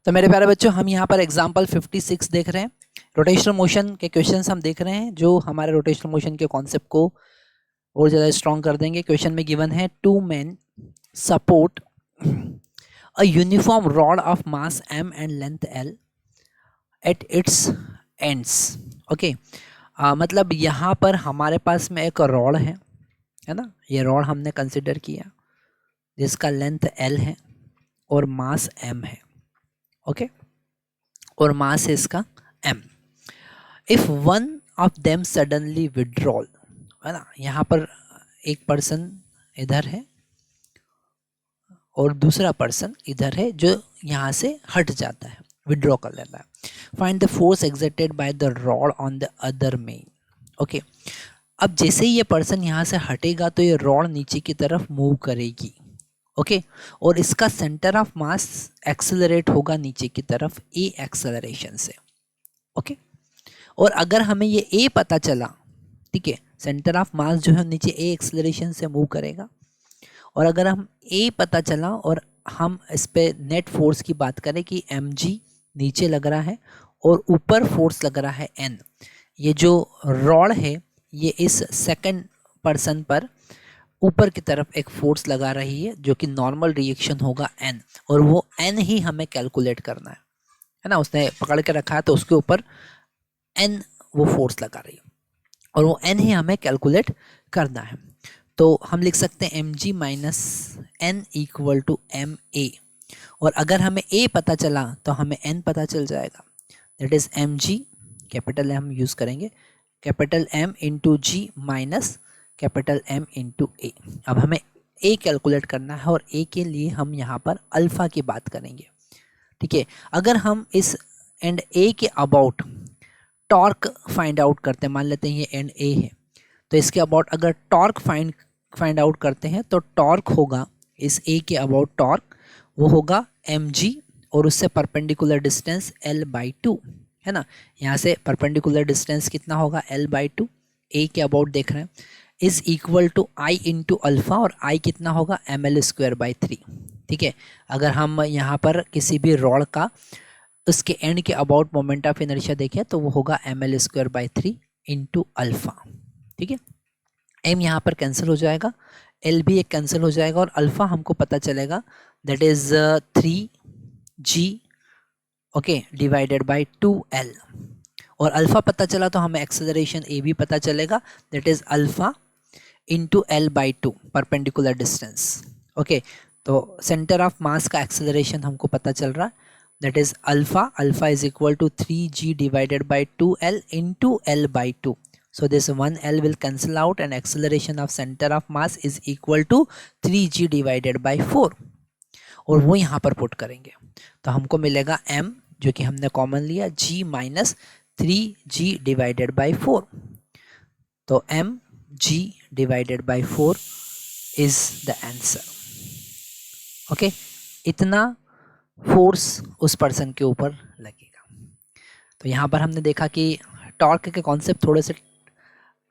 तो मेरे प्यारे बच्चों, हम यहाँ पर एग्जाम्पल 56 देख रहे हैं। रोटेशनल मोशन के क्वेश्चंस हम देख रहे हैं जो हमारे रोटेशनल मोशन के कॉन्सेप्ट को और ज़्यादा स्ट्रॉन्ग कर देंगे। क्वेश्चन में गिवन है 2 men support a uniform rod of mass m and length l at its ends. Okay, मतलब यहाँ पर हमारे पास में एक रॉड है ना। ये रॉड हमने कंसिडर किया जिसका लेंथ l है और मास m है। ओके, और मास है इसका m। If one of them suddenly withdrawal, है ना, यहाँ पर एक पर्सन इधर है और दूसरा पर्सन इधर है जो यहाँ से हट जाता है, विड्रॉ कर लेता है। Find the force exerted by the rod on the other main. Okay, अब जैसे ही ये पर्सन यहाँ से हटेगा तो ये रॉड नीचे की तरफ मूव करेगी। ओके, और इसका सेंटर ऑफ मास एक्सेलरेट होगा नीचे की तरफ ए एक्सेलरेशन से। ओके, और अगर हमें ये ए पता चला, ठीक है, सेंटर ऑफ मास जो है नीचे ए एक्सेलरेशन से मूव करेगा, और अगर हम ए पता चला और हम इस पे नेट फोर्स की बात करें कि mg नीचे लग रहा है और ऊपर फोर्स लग रहा है n, ये जो रॉड है ये इस सेकंड पर्सन पर ऊपर की तरफ एक फोर्स लगा रही है जो कि नॉर्मल रिएक्शन होगा n, और वो n ही हमें कैलकुलेट करना है ना। उसने पकड़ के रखा है तो उसके ऊपर n वो फोर्स लगा रही है और वो n ही हमें कैलकुलेट करना है। तो हम लिख सकते हैं mg minus n equal to ma, और अगर हमें a पता चला तो हमें n पता चल जाएगा। That is mg, capital M use करेंगे, कैपिटल M इंटू जी माइनस कैपिटल M इंटू ए। अब हमें a कैलकुलेट करना है और a के लिए हम यहाँ पर अल्फ़ा की बात करेंगे। ठीक है, अगर हम इस एंड a के अबाउट टॉर्क फाइंड आउट करते हैं, मान लेते हैं ये एंड a है, तो इसके अबाउट अगर टॉर्क फाइंड आउट करते हैं तो टॉर्क होगा इस a के अबाउट टॉर्क वो होगा mg और उससे परपेंडिकुलर डिस्टेंस l/2 है ना। यहाँ से परपेंडिकुलर डिस्टेंस कितना होगा l/2, a के अबाउट देख रहे हैं, is equal to i into alpha, और i कितना होगा ml²/3। ठीक है, अगर हम यहाँ पर किसी भी रॉड का उसके एंड के अबाउट मोमेंट ऑफ इनर्शिया देखें तो वो होगा ml²/3 इंटू अल्फ़ा। ठीक है, m यहाँ पर कैंसिल हो जाएगा, l भी एक कैंसिल हो जाएगा और अल्फ़ा हमको पता चलेगा that is 3g okay divided by 2l, और अल्फ़ा पता चला तो हमें एक्सेलरेशन a भी पता चलेगा, that is alpha into l/2 perpendicular distance. Okay, तो सेंटर ऑफ मास का एक्सेलरेशन हमको पता चल रहा है, that is alpha is equal to 3g divided by 2l into l/2। So this 1l will cancel out and acceleration of center of mass is equal to 3g divided by 4, और वो यहाँ पर put करेंगे तो हमको मिलेगा m जो कि हमने कॉमन लिया, g minus 3g divided by 4। तो mg divided by 4 is the answer. Okay, इतना फोर्स उस पर्सन के ऊपर लगेगा। तो यहाँ पर हमने देखा कि टॉर्क के कॉन्सेप्ट थोड़े से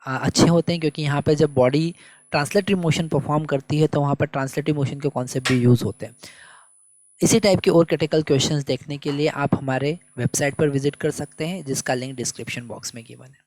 अच्छे होते हैं, क्योंकि यहाँ पे जब बॉडी ट्रांसलेटरी मोशन परफॉर्म करती है तो वहाँ पर ट्रांसलेटरी मोशन के कॉन्सेप्ट भी यूज़ होते हैं। इसी टाइप के और क्रिटिकल क्वेश्चंस देखने के लिए आप हमारे वेबसाइट पर विजिट कर सकते हैं जिसका लिंक डिस्क्रिप्शन बॉक्स में गिवन है।